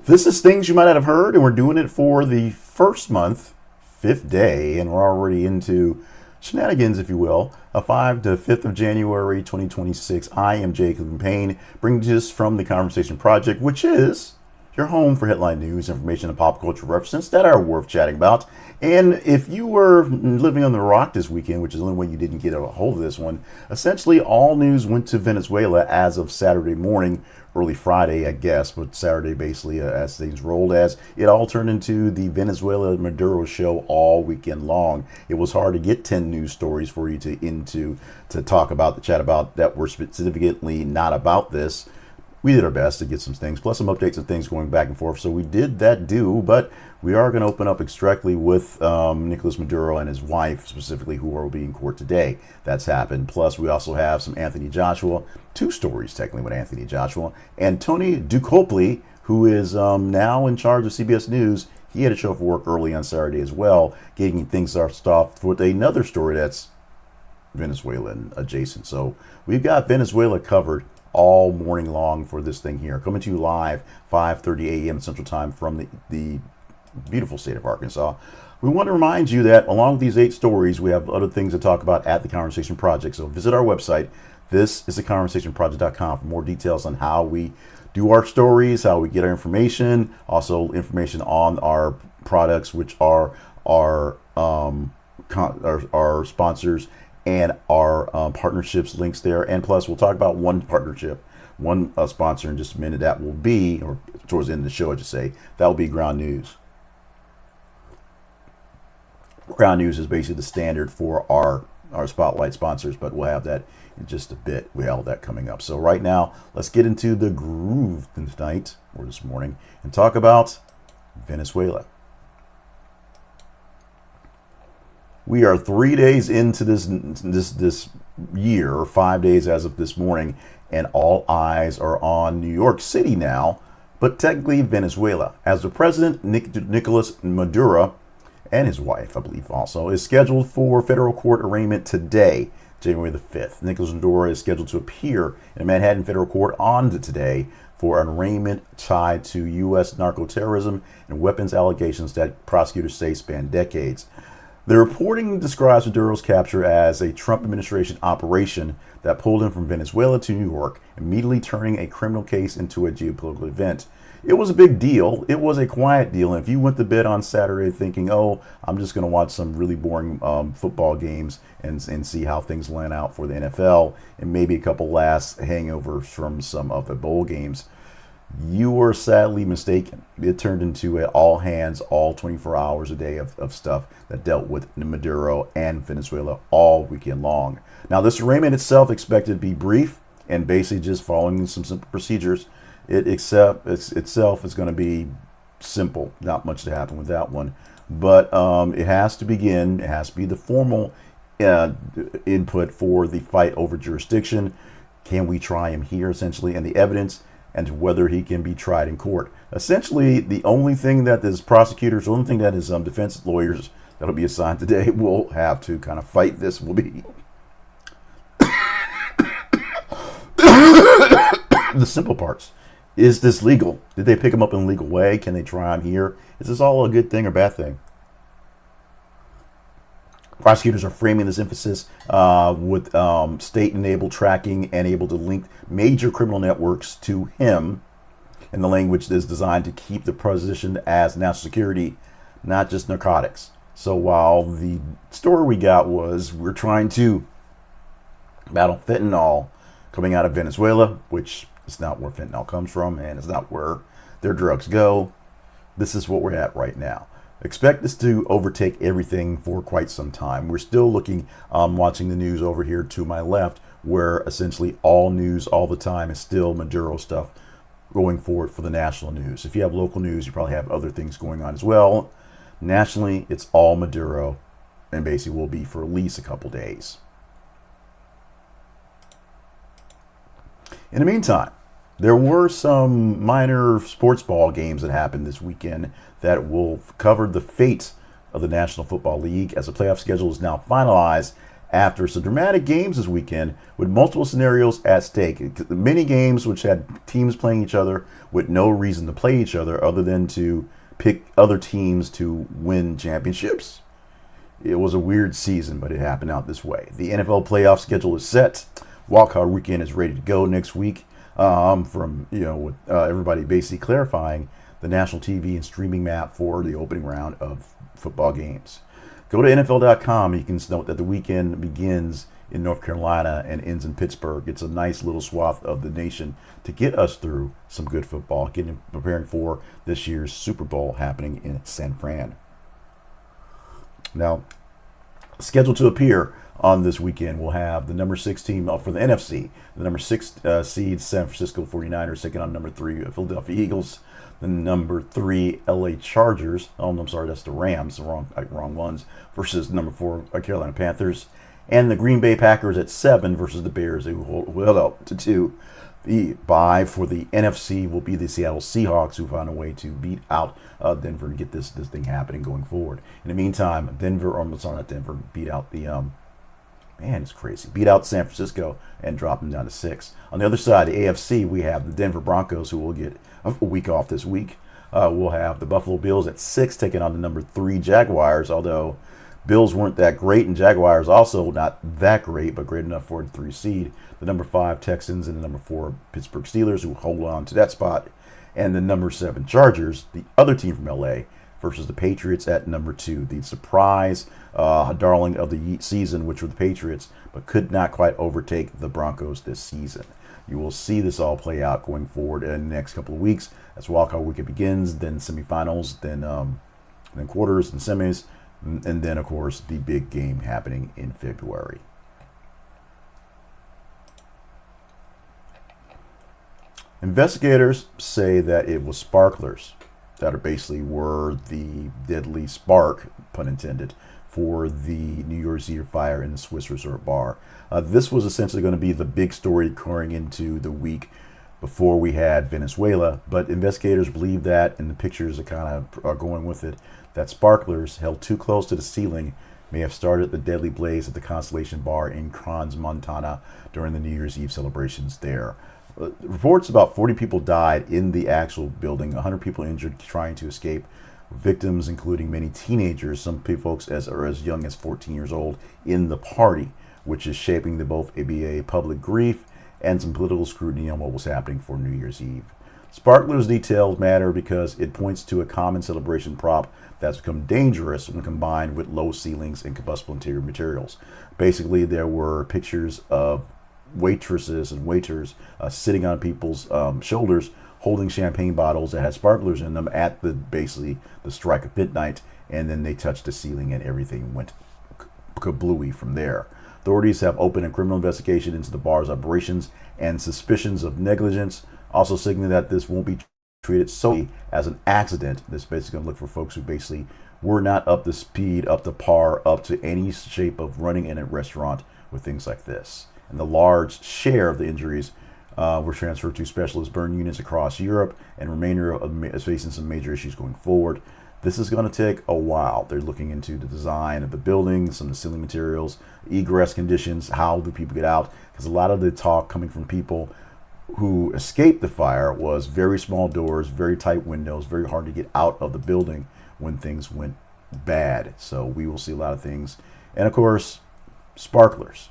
This is things you might not have heard, and we're doing it for the first month, fifth day, and we're already into shenanigans, if you will. 5 to 5th of January, 2026. I am Jacob Payne, bringing you this from the Conversation Project, which is your home for headline news, information, and pop culture references that are worth chatting about. And if you were living on the rock this weekend, which is the only way you didn't get a hold of this one, essentially all news went to Venezuela as of Saturday morning, early Friday, I guess, but Saturday basically as things rolled, as it all turned into the Venezuela Maduro show all weekend long. It was hard to get 10 news stories for you to talk about, to chat about, that were specifically not about this. We did our best to get some things, plus some updates and things going back and forth. So we did that but we are going to open up directly with Nicolás Maduro and his wife, specifically, who will be in court today. That's happened. Plus, we also have some Anthony Joshua, two stories technically with Anthony Joshua, and Tony Dokoupil, who is now in charge of CBS News. He had to show up for work early on Saturday as well, getting things started off with another story that's Venezuelan adjacent. So we've got Venezuela covered all morning long for this thing here, coming to you live 5:30 a.m. Central Time from the beautiful state of Arkansas. We want to remind you that along with these 8 stories, we have other things to talk about at the Conversation Project. So visit our website. This is theconversationproject.com for more details on how we do our stories, how we get our information, also information on our products, which are our sponsors, and our partnerships links there. And plus, we'll talk about one partnership, one sponsor in just a minute. That will be, or towards the end of the show, I should say, that will be Ground News. Ground News is basically the standard for our spotlight sponsors, but we'll have that in just a bit. We have that coming up. So right now, let's get into the groove tonight, or this morning, and talk about Venezuela. We are 3 days into this year, or 5 days as of this morning, and all eyes are on New York City now, but technically Venezuela, as the president, Nicolás Maduro, and his wife, I believe also, is scheduled for federal court arraignment today, January the 5th. Nicolás Maduro is scheduled to appear in Manhattan federal court on today for an arraignment tied to U.S. narcoterrorism and weapons allegations that prosecutors say span decades. The reporting describes Maduro's capture as a Trump administration operation that pulled him from Venezuela to New York, immediately turning a criminal case into a geopolitical event. It was a big deal. It was a quiet deal. And if you went to bed on Saturday thinking, oh, I'm just going to watch some really boring football games and see how things land out for the NFL, and maybe a couple last hangovers from some of the bowl games, you were sadly mistaken. It turned into an all hands, all 24 hours a day of stuff that dealt with Maduro and Venezuela all weekend long. Now, this arraignment itself expected to be brief and basically just following some simple procedures. It itself is going to be simple. Not much to happen with that one. But it has to begin. It has to be the formal input for the fight over jurisdiction. Can we try him here, essentially, and the evidence, and whether he can be tried in court. Essentially, the only thing that his prosecutors, the only thing that his defense lawyers that'll be assigned today will have to kind of fight this will be the simple parts. Is this legal? Did they pick him up in a legal way? Can they try him here? Is this all a good thing or bad thing? Prosecutors are framing this emphasis with state-enabled tracking and able to link major criminal networks to him. And the language is designed to keep the position as national security, not just narcotics. So while the story we got was we're trying to battle fentanyl coming out of Venezuela, which is not where fentanyl comes from, and it's not where their drugs go. This is what we're at right now. Expect this to overtake everything for quite some time. We're still looking, watching the news over here to my left, where essentially all news all the time is still Maduro stuff going forward for the national news. If you have local news, you probably have other things going on as well. Nationally, it's all Maduro, and basically will be for at least a couple days. In the meantime, there were some minor sports ball games that happened this weekend that will cover the fate of the National Football League, as the playoff schedule is now finalized after some dramatic games this weekend with multiple scenarios at stake. Many games which had teams playing each other with no reason to play each other other than to pick other teams to win championships. It was a weird season, but it happened out this way. The NFL playoff schedule is set. Wildcard weekend is ready to go next week. With everybody basically clarifying the national TV and streaming map for the opening round of football games. Go to NFL.com. You can note that the weekend begins in North Carolina and ends in Pittsburgh. It's a nice little swath of the nation to get us through some good football, preparing for this year's Super Bowl happening in San Fran. Now, scheduled to appear on this weekend, we'll have the number 6 team for the NFC, the number 6 seed San Francisco 49ers taking on number 3 Philadelphia Eagles, the number 3 LA Chargers. Oh, I'm sorry, that's the Rams, the wrong ones, versus number 4 Carolina Panthers, and the Green Bay Packers at 7 versus the Bears, who held out to 2. The bye for the NFC will be the Seattle Seahawks, who found a way to beat out Denver to get this thing happening going forward. In the meantime, beat out the it's crazy. Beat out San Francisco and drop them down to 6. On the other side, the AFC, we have the Denver Broncos, who will get a week off this week. We'll have the Buffalo Bills at 6 taking on the number 3 Jaguars, although Bills weren't that great, and Jaguars also not that great, but great enough for the 3 seed. The number 5 Texans and the number 4 Pittsburgh Steelers, who hold on to that spot, and the number 7 Chargers, the other team from LA, versus the Patriots at number 2. The surprise darling of the season, which were the Patriots, but could not quite overtake the Broncos this season. You will see this all play out going forward in the next couple of weeks as wildcard weekend begins, then semifinals, then quarters and semis, and then, of course, the big game happening in February. Investigators say that it was sparklers that were the deadly spark, pun intended, for the New Year's Eve fire in the Swiss Resort Bar. This was essentially going to be the big story occurring into the week before we had Venezuela, but investigators believe that, and the pictures are going with it, that sparklers held too close to the ceiling may have started the deadly blaze at the Constellation Bar in Crans, Montana during the New Year's Eve celebrations there. Reports about 40 people died in the actual building, 100 people injured trying to escape. Victims including many teenagers, some folks as young as 14 years old, in the party, which is shaping both a public grief and some political scrutiny on what was happening for New Year's Eve. Sparklers details matter because it points to a common celebration prop that's become dangerous when combined with low ceilings and combustible interior materials. Basically, there were pictures of waitresses and waiters sitting on people's shoulders holding champagne bottles that had sparklers in them at the strike of midnight, and then they touched the ceiling and everything went kablooey from there. Authorities have opened a criminal investigation into the bar's operations and suspicions of negligence, also signaling that this won't be treated solely as an accident. This basically going to look for folks who basically were not up to speed, up to par, up to any shape of running in a restaurant with things like this. And the large share of the injuries were transferred to specialist burn units across Europe, and Romania is facing some major issues going forward. This is going to take a while. They're looking into the design of the building, some of the ceiling materials, egress conditions, how do people get out, because a lot of the talk coming from people who escaped the fire was very small doors, very tight windows, very hard to get out of the building when things went bad. So we will see a lot of things. And of course, sparklers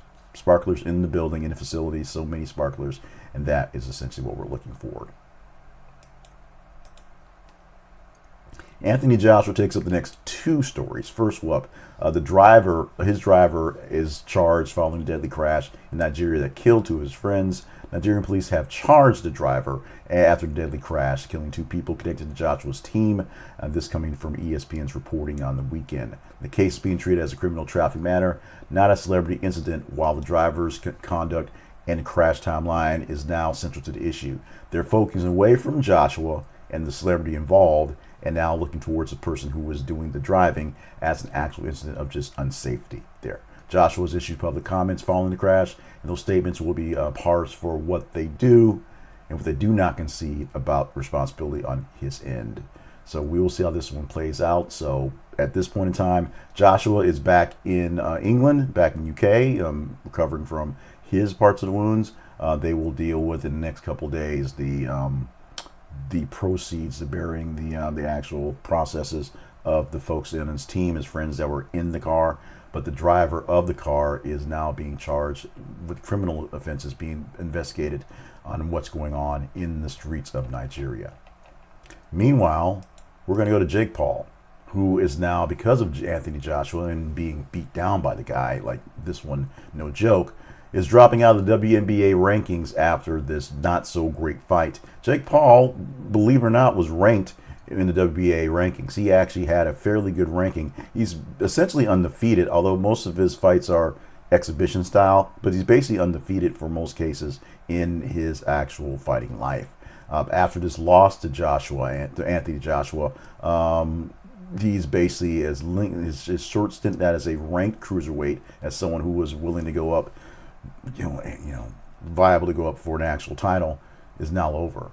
in the building, in the facility, so many sparklers, and that is essentially what we're looking for. Anthony Joshua takes up the next 2 stories. First up, his driver is charged following a deadly crash in Nigeria that killed 2 of his friends. Nigerian police have charged the driver after the deadly crash, killing 2 people connected to Joshua's team. This coming from ESPN's reporting on the weekend. The case is being treated as a criminal traffic matter, not a celebrity incident, while the driver's conduct and crash timeline is now central to the issue. They're focusing away from Joshua and the celebrity involved, and now looking towards the person who was doing the driving as an actual incident of just unsafety there. Joshua's issued public comments following the crash, and those statements will be parsed for what they do and what they do not concede about responsibility on his end. So we will see how this one plays out. So at this point in time, Joshua is back in England, back in UK, recovering from his parts of the wounds. They will deal with in the next couple of days the proceeds, the burying, the actual processes of the folks in his team, his friends that were in the car. But the driver of the car is now being charged with criminal offenses, being investigated on what's going on in the streets of Nigeria. Meanwhile, we're going to go to Jake Paul, who is now, because of Anthony Joshua and being beat down by the guy, like this one, no joke, is dropping out of the WNBA rankings after this not so great fight. Jake Paul, believe it or not, was ranked in the WNBA rankings. He actually had a fairly good ranking. He's essentially undefeated, although most of his fights are exhibition style, but he's basically undefeated for most cases in his actual fighting life. After this loss to Anthony Joshua, he's basically his short stint that as a ranked cruiserweight, as someone who was willing to go up, viable to go up for an actual title, is now over.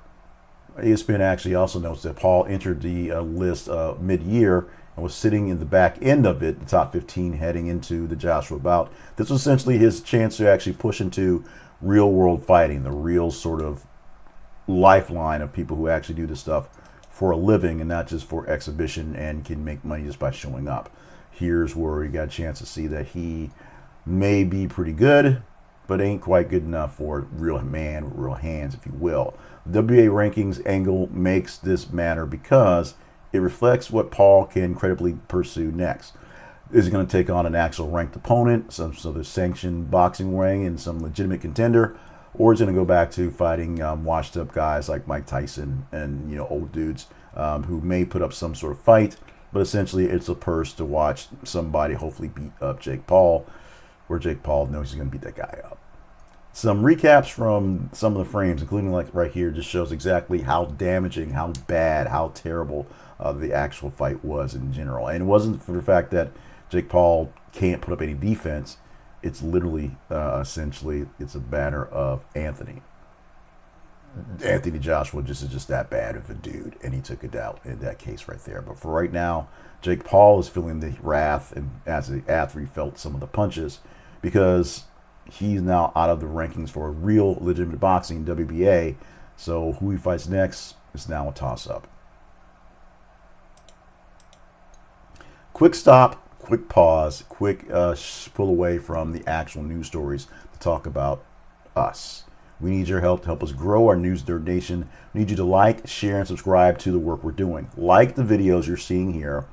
ESPN actually also notes that Paul entered the list mid-year and was sitting in the back end of it, the top 15 heading into the Joshua bout. This was essentially his chance to actually push into real-world fighting, the real sort of lifeline of people who actually do this stuff for a living and not just for exhibition and can make money just by showing up. Here's where you got a chance to see that he may be pretty good, but ain't quite good enough for a real man with real hands, if you will. The WBA rankings angle makes this matter because it reflects what Paul can credibly pursue next. Is he going to take on an actual ranked opponent, some sort of sanctioned boxing ring and some legitimate contender, or is he going to go back to fighting washed up guys like Mike Tyson and old dudes who may put up some sort of fight, but essentially it's a purse to watch somebody hopefully beat up Jake Paul, where Jake Paul knows he's going to beat that guy up. Some recaps from some of the frames, including like right here, just shows exactly how damaging, how bad, how terrible the actual fight was in general. And it wasn't for the fact that Jake Paul can't put up any defense. It's literally, essentially, it's a matter of Anthony Joshua is just that bad of a dude, and he took it out in that case right there. But for right now, Jake Paul is feeling the wrath, and as the athlete felt some of the punches, because he's now out of the rankings for real legitimate boxing, WBA. So who he fights next is now a toss-up. Quick stop. Quick pause, quick pull away from the actual news stories to talk about us. We need your help to help us grow our News Nerd Nation. We need you to like, share, and subscribe to the work we're doing. Like the videos you're seeing here,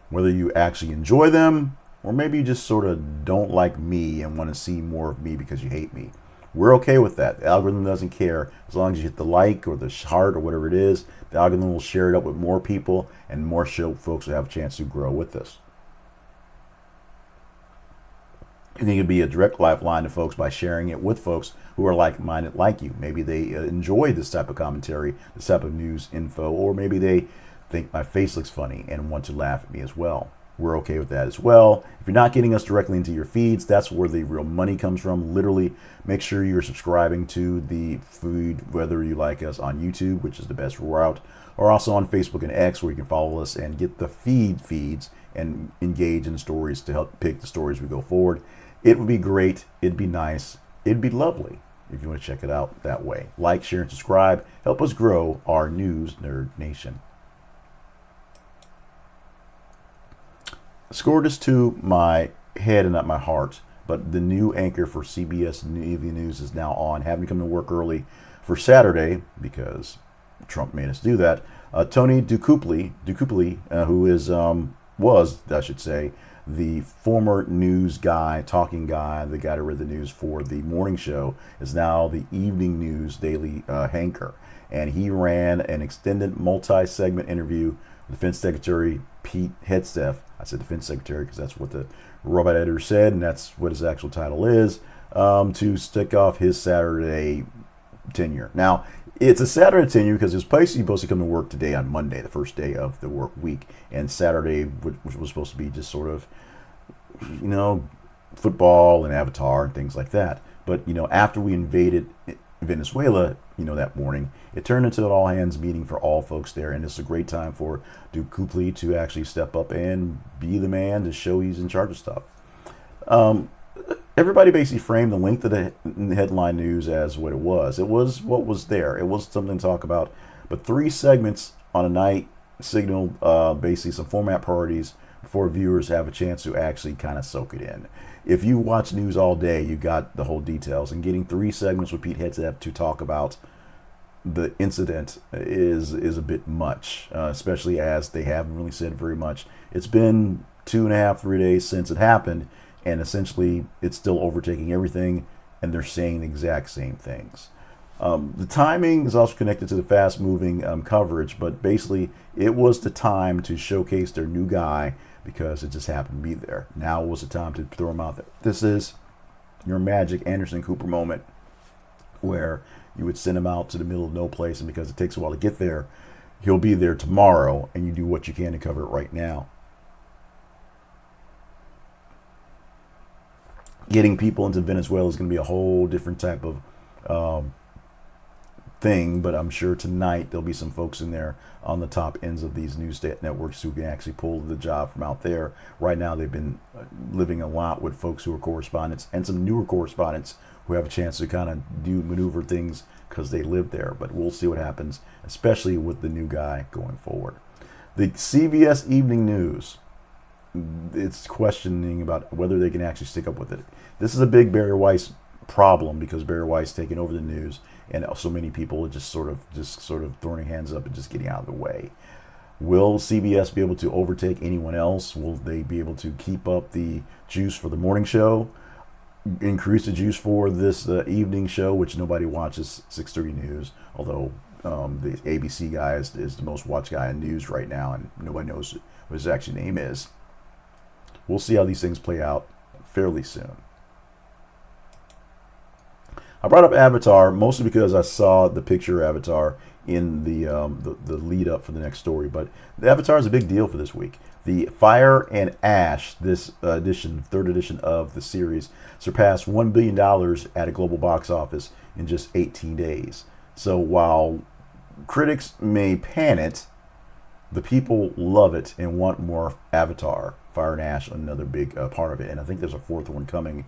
whether you actually enjoy them or maybe you just sort of don't like me and want to see more of me because you hate me. We're okay with that. The algorithm doesn't care. As long as you hit the like or the heart or whatever it is, the algorithm will share it up with more people and more folks will have a chance to grow with us. And you can be a direct lifeline to folks by sharing it with folks who are like-minded like you. Maybe they enjoy this type of commentary, this type of news info, or maybe they think my face looks funny and want to laugh at me as well. We're okay with that as well. If you're not getting us directly into your feeds, that's where the real money comes from. Literally, make sure you're subscribing to the feed, whether you like us on YouTube, which is the best route, or also on Facebook and X, where you can follow us and get the feeds and engage in the stories to help pick the stories we go forward. It would be great. It'd be nice. It'd be lovely if you want to check it out that way. Like, share, and subscribe. Help us grow our News Nerd Nation. I scored this to my head and not my heart, but the new anchor for CBS Navy News is now on. Having to come to work early for Saturday because Trump made us do that. Tony Dokoupil, who was, I should say, the former news guy, talking guy, the guy that read the news for the morning show, is now the evening news daily anchor. And he ran an extended multi-segment interview with Defense Secretary Pete Hegseth. I said Defense Secretary because that's what the robot editor said, and that's what his actual title is, to stick off his Saturday tenure. Now, it's a Saturday tenure because his place he's supposed to come to work today on Monday, the first day of the work week, and Saturday, which was supposed to be just sort of, football and Avatar and things like that. But, after we invaded Venezuela, that morning. It turned into an all-hands meeting for all folks there, and it's a great time for Dokoupil to actually step up and be the man to show he's in charge of stuff. Everybody basically framed the length of the headline news as what it was. It was what was there. It was something to talk about. But 3 segments on a night signaled basically some format priorities before viewers have a chance to actually kind of soak it in. If you watch news all day, you got the whole details. And getting 3 segments with Pete Hegseth to talk about the incident is a bit much, especially as they haven't really said very much. It's been 2.5, 3 days since it happened. And essentially, it's still overtaking everything, and they're saying the exact same things. The timing is also connected to the fast-moving coverage, but basically, it was the time to showcase their new guy because it just happened to be there. Now was the time to throw him out there. This is your Magic Anderson Cooper moment, where you would send him out to the middle of no place, and because it takes a while to get there, he'll be there tomorrow, and you do what you can to cover it right now. Getting people into Venezuela is going to be a whole different type of thing, but I'm sure tonight there'll be some folks in there on the top ends of these news networks who can actually pull the job from out there. Right now, they've been living a lot with folks who are correspondents and some newer correspondents who have a chance to kind of do maneuver things because they live there. But we'll see what happens, especially with the new guy going forward. The CBS Evening News, it's questioning about whether they can actually stick up with it. This is a big Barry Weiss problem because Barry Weiss taking over the news, and so many people are just sort of throwing their hands up and just getting out of the way. Will CBS be able to overtake anyone else? Will they be able to keep up the juice for the morning show, increase the juice for this evening show, which nobody watches 6:30 news, although the ABC guy is the most watched guy in news right now, and nobody knows what his actual name is. We'll see how these things play out fairly soon. I brought up Avatar mostly because I saw the picture of Avatar in the lead up for the next story. But the Avatar is a big deal for this week. The Fire and Ash, this third edition of the series, surpassed $1 billion at a global box office in just 18 days. So while critics may pan it, the people love it and want more Avatar. Fire and Ash, another big part of it. And I think there's a 4th one coming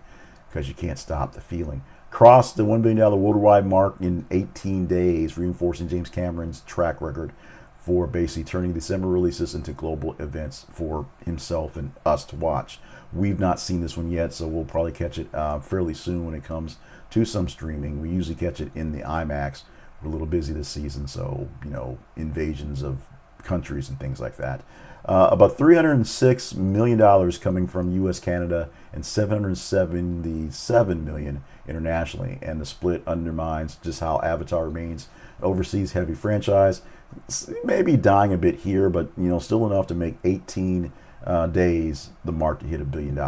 because you can't stop the feeling. Crossed the $1 billion worldwide mark in 18 days, reinforcing James Cameron's track record for basically turning December releases into global events for himself and us to watch. We've not seen this one yet, so we'll probably catch it fairly soon when it comes to some streaming. We usually catch it in the IMAX. We're a little busy this season, so, invasions of countries and things like that. About $306 million coming from U.S., Canada, and $777 million internationally. And the split undermines just how Avatar remains an overseas heavy franchise. It's maybe dying a bit here, but still enough to make 18 days the mark to hit $1 billion.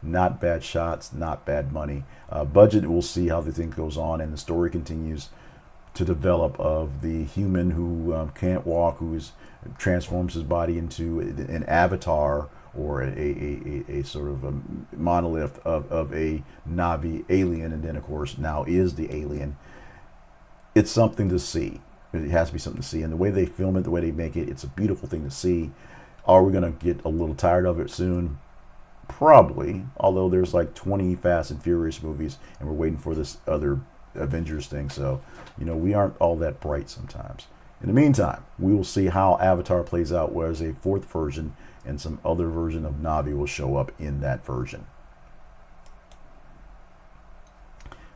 Not bad shots, not bad money. Budget, we'll see how the thing goes on, and the story continues to develop of the human who can't walk, who transforms his body into an avatar or a sort of a monolith of a Nnaji alien, and then of course now is the alien. It's something to see. It has to be something to see, and the way they film it, the way they make it, it's a beautiful thing to see. Are we going to get a little tired of it soon? Probably, although there's like 20 Fast and Furious movies and we're waiting for this other Avengers thing, so we aren't all that bright sometimes. In the meantime, we will see how Avatar plays out, whereas a 4th version and some other version of Nnaji will show up in that version.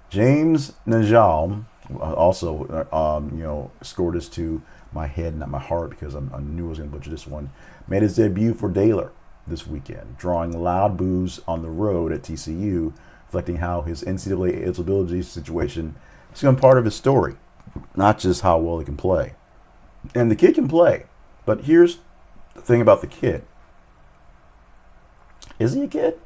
James Nnaji also scored this to my head, not my heart, because I knew I was going to butcher this one. Made his debut for Baylor this weekend, drawing loud boos on the road at TCU, reflecting how his NCAA eligibility situation is become part of his story, not just how well he can play. And the kid can play, but here's the thing about the kid. Is he a kid?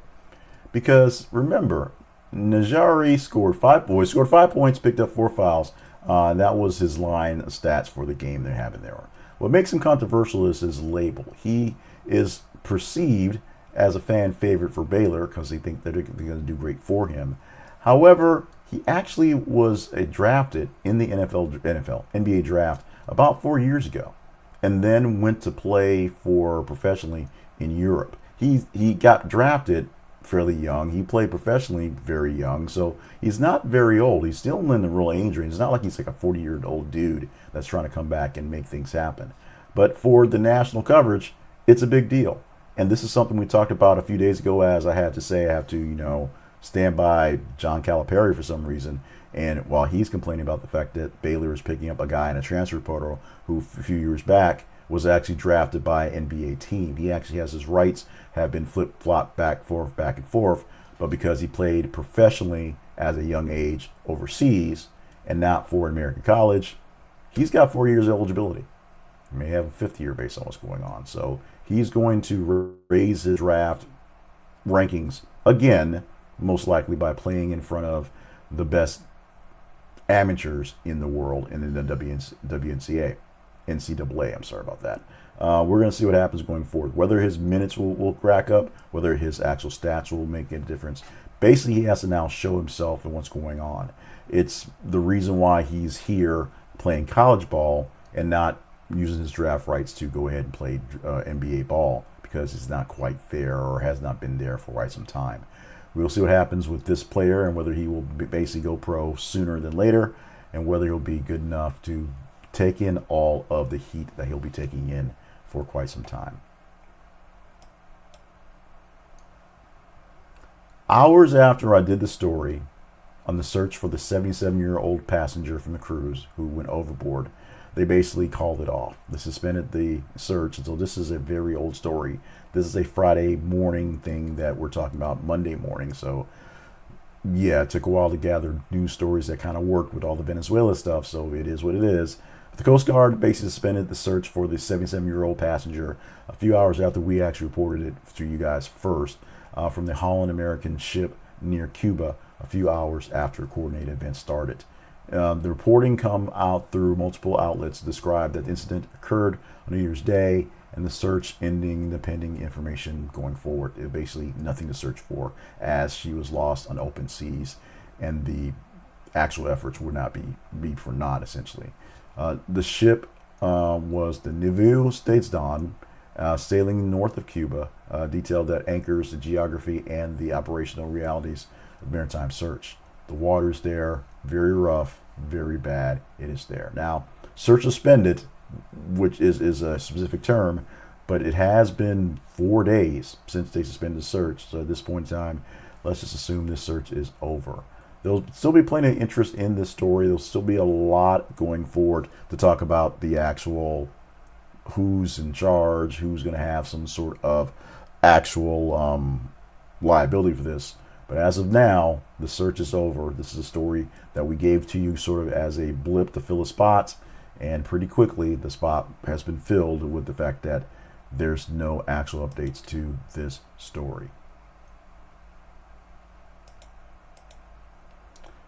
Because remember, Nnaji scored 5 points, picked up 4 fouls. That was his line of stats for the game they're having there. What makes him controversial is his label. He is perceived as a fan favorite for Baylor because they think they're going to do great for him. However, He actually was drafted in the NBA draft about 4 years ago, and then went to play for professionally in Europe. He got drafted fairly young. He played professionally very young, so he's not very old. He's still in the real age range. It's not like he's like a 40-year-old dude that's trying to come back and make things happen. But for the national coverage, it's a big deal. And this is something we talked about a few days ago. As I had to say, I have to, stand by John Calipari for some reason. And while he's complaining about the fact that Baylor is picking up a guy in a transfer portal who a few years back was actually drafted by an NBA team. He actually has his rights have been flip-flopped back and forth, but because he played professionally at a young age overseas and not for an American college, he's got 4 years eligibility. He may have a fifth year based on what's going on. So he's going to raise his draft rankings again, most likely by playing in front of the best amateurs in the world in the NCAA. I'm sorry about that. We're going to see what happens going forward. Whether his minutes will rack up, whether his actual stats will make a difference. Basically, he has to now show himself and what's going on. It's the reason why he's here playing college ball and not using his draft rights to go ahead and play NBA ball, because it's not quite fair or has not been there for quite some time. We'll see what happens with this player and whether he will basically go pro sooner than later, and whether he'll be good enough to take in all of the heat that he'll be taking in for quite some time. Hours after I did the story on the search for the 77-year-old passenger from the cruise who went overboard, they basically called it off. They suspended the search until this is a very old story. This is a Friday morning thing that we're talking about Monday morning. So yeah, it took a while to gather news stories that kind of worked with all the Venezuela stuff. So it is what it is. The Coast Guard basically suspended the search for the 77-year-old passenger a few hours after we actually reported it to you guys first, from the Holland American ship near Cuba a few hours after coordinated events started. The reporting come out through multiple outlets described that the incident occurred on New Year's Day, and the search ending the pending information going forward. It basically nothing to search for, as she was lost on open seas, and the actual efforts would not be for naught, essentially. The ship was the Nouveau States Dawn, sailing north of Cuba, detailed that anchors the geography and the operational realities of maritime search. The waters there, very rough, very bad. It is there. Now, search suspended, which is a specific term, but it has been 4 days since they suspended the search. So at this point in time, let's just assume this search is over. There'll still be plenty of interest in this story. There'll still be a lot going forward to talk about the actual who's in charge, who's going to have some sort of actual liability for this. But as of now, the search is over. This is a story that we gave to you sort of as a blip to fill a spot, and pretty quickly the spot has been filled with the fact that there's no actual updates to this story.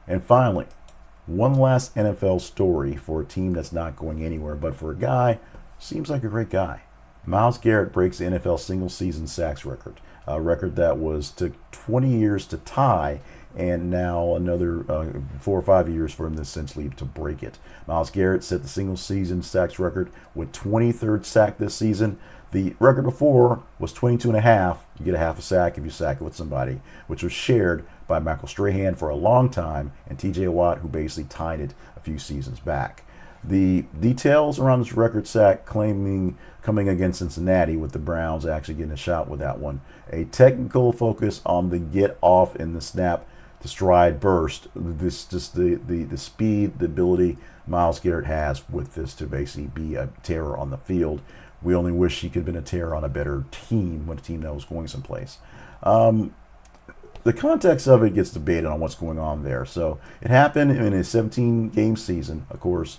And finally, one last NFL story for a team that's not going anywhere, but for a guy, seems like a great guy. Myles Garrett breaks the NFL single-season sacks record, a record that took 20 years to tie, and now another 4 or 5 years for him to essentially to break it. Myles Garrett set the single-season sacks record with 23rd sack this season. The record before was 22 and a half. You get a half a sack if you sack it with somebody, which was shared by Michael Strahan for a long time, and TJ Watt, who basically tied it a few seasons back. The details around this record sack coming against Cincinnati, with the Browns actually getting a shot with that one. A technical focus on the get off in the snap to stride burst. This just the speed, the ability Myles Garrett has with this to basically be a terror on the field. We only wish he could have been a terror on a better team, when a team that was going someplace. The context of it gets debated on what's going on there. So it happened in a 17-game season. Of course,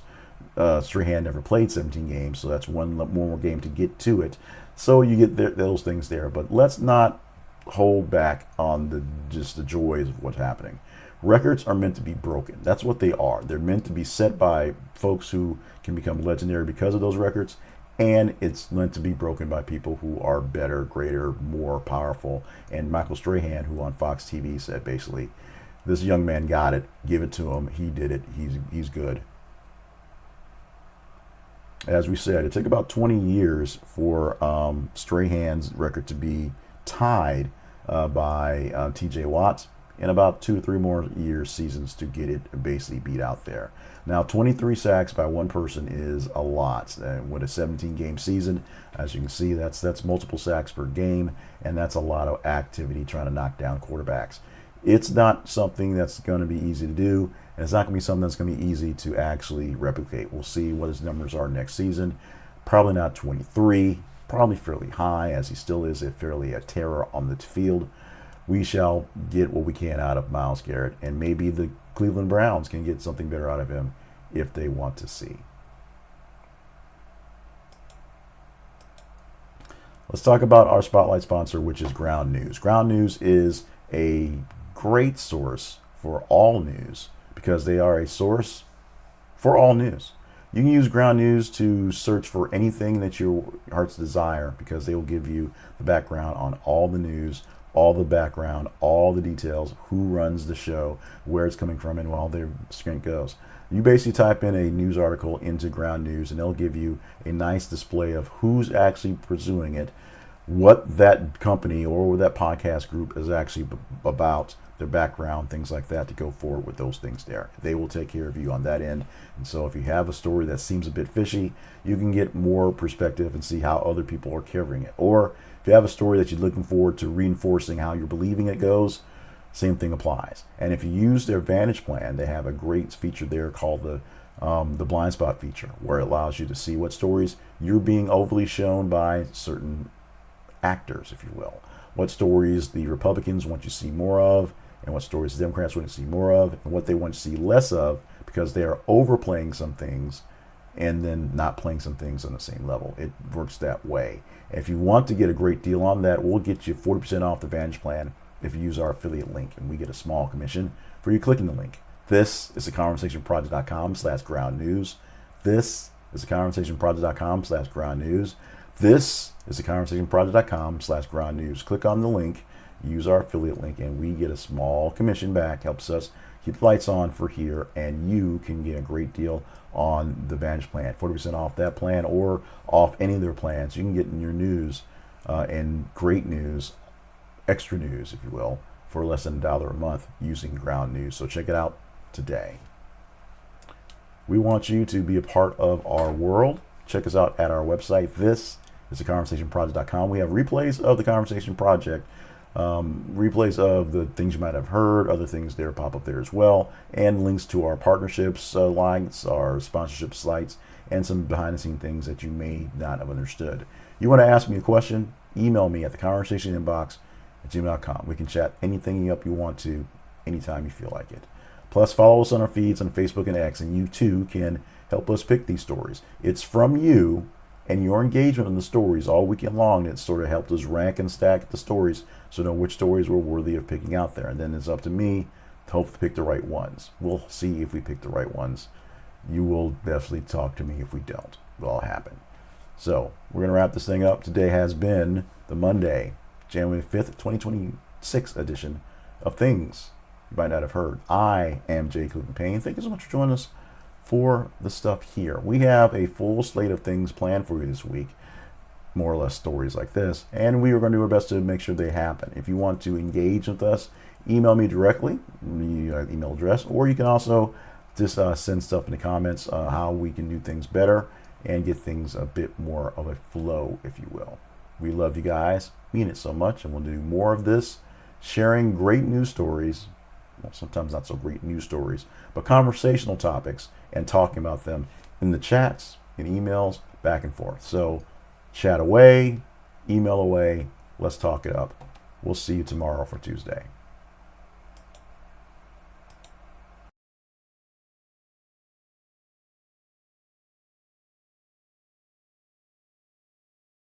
Strahan never played 17 games, so that's one more game to get to it. So you get those things there. But let's not hold back on just the joys of what's happening. Records are meant to be broken. That's what they are. They're meant to be set by folks who can become legendary because of those records. And it's meant to be broken by people who are better, greater, more powerful. And Michael Strahan, who on Fox TV said basically, This young man got it. Give it to him. He did it. He's good. As we said, it took about 20 years for Strahan's record to be tied by T.J. Watt, and about 2 or 3 more seasons to get it basically beat out there. Now, 23 sacks by one person is a lot. With a 17-game season, as you can see, that's multiple sacks per game, and that's a lot of activity trying to knock down quarterbacks. It's not something that's going to be easy to do, and it's not going to be something that's going to be easy to actually replicate. We'll see what his numbers are next season. Probably not 23, probably fairly high, as he still is a terror on the field. We shall get what we can out of Myles Garrett, and maybe the Cleveland Browns can get something better out of him if they want to see. Let's talk about our spotlight sponsor, which is Ground News. Ground News is a great source for all news because they are a source for all news. You can use Ground News to search for anything that your heart's desire because they will give you the background on all the news, all the background, all the details, who runs the show, where it's coming from, and how their strength goes. You basically type in a news article into Ground News, and they'll give you a nice display of who's actually pursuing it, what that company or that podcast group is actually about, their background, things like that, to go forward with those things there. They will take care of you on that end. And so if you have a story that seems a bit fishy, you can get more perspective and see how other people are covering it. Or if you have a story that you're looking forward to reinforcing how you're believing it goes, same thing applies. And if you use their Vantage plan, they have a great feature there called the blind spot feature, where it allows you to see what stories you're being overly shown by certain actors, if you will. What stories the Republicans want you to see more of, and what stories the Democrats want to see more of, and what they want to see less of, because they are overplaying some things and then not playing some things on the same level. It works that way. If you want to get a great deal on that, we'll get you 40% off the Vantage plan if you use our affiliate link, and we get a small commission for you clicking the link. This is theconversationproject.com/ground news. This is theconversationproject.com/ground news. This is theconversationproject.com/ground news. Click on the link, use our affiliate link, and we get a small commission back. Helps us keep the lights on for here, and you can get a great deal on the Vantage plan. 40% off that plan or off any of their plans. You can get in your news and great news, extra news, if you will, for less than $1 a month using Ground News. So check it out today. We want you to be a part of our world. Check us out at our website. This is theconversationproject.com. We have replays of the Conversation Project, replays of the things you might have heard, other things there pop up there as well, and links to our partnerships, links, our sponsorship sites, and some behind-the-scenes things that you may not have understood. You want to ask me a question? Email me at theconversationinbox@gmail.com. We can chat anything up you want to, anytime you feel like it. Plus, follow us on our feeds on Facebook and X, and you too can help us pick these stories. It's from you and your engagement in the stories all weekend long that sort of helped us rank and stack the stories so know which stories were worthy of picking out there. And then it's up to me to hopefully pick the right ones. We'll see if we pick the right ones. You will definitely talk to me if we don't. It'll all happen. So we're going to wrap this thing up. Today has been the Monday, January 5th, 2026 edition of Things You Might Not Have Heard. I am Jay Cleveland Payne. Thank you so much for joining us for the stuff here. We have a full slate of things planned for you this week, more or less stories like this, and we are going to do our best to make sure they happen. If you want to engage with us, email me directly, the email address, or you can also just send stuff in the comments how we can do things better and get things a bit more of a flow, if you will. We love you guys, mean it so much, and we'll do more of this, sharing great news stories, well, sometimes not so great news stories, but conversational topics, and talking about them in the chats, in emails, back and forth. So chat away, email away, let's talk it up. We'll see you tomorrow for Tuesday.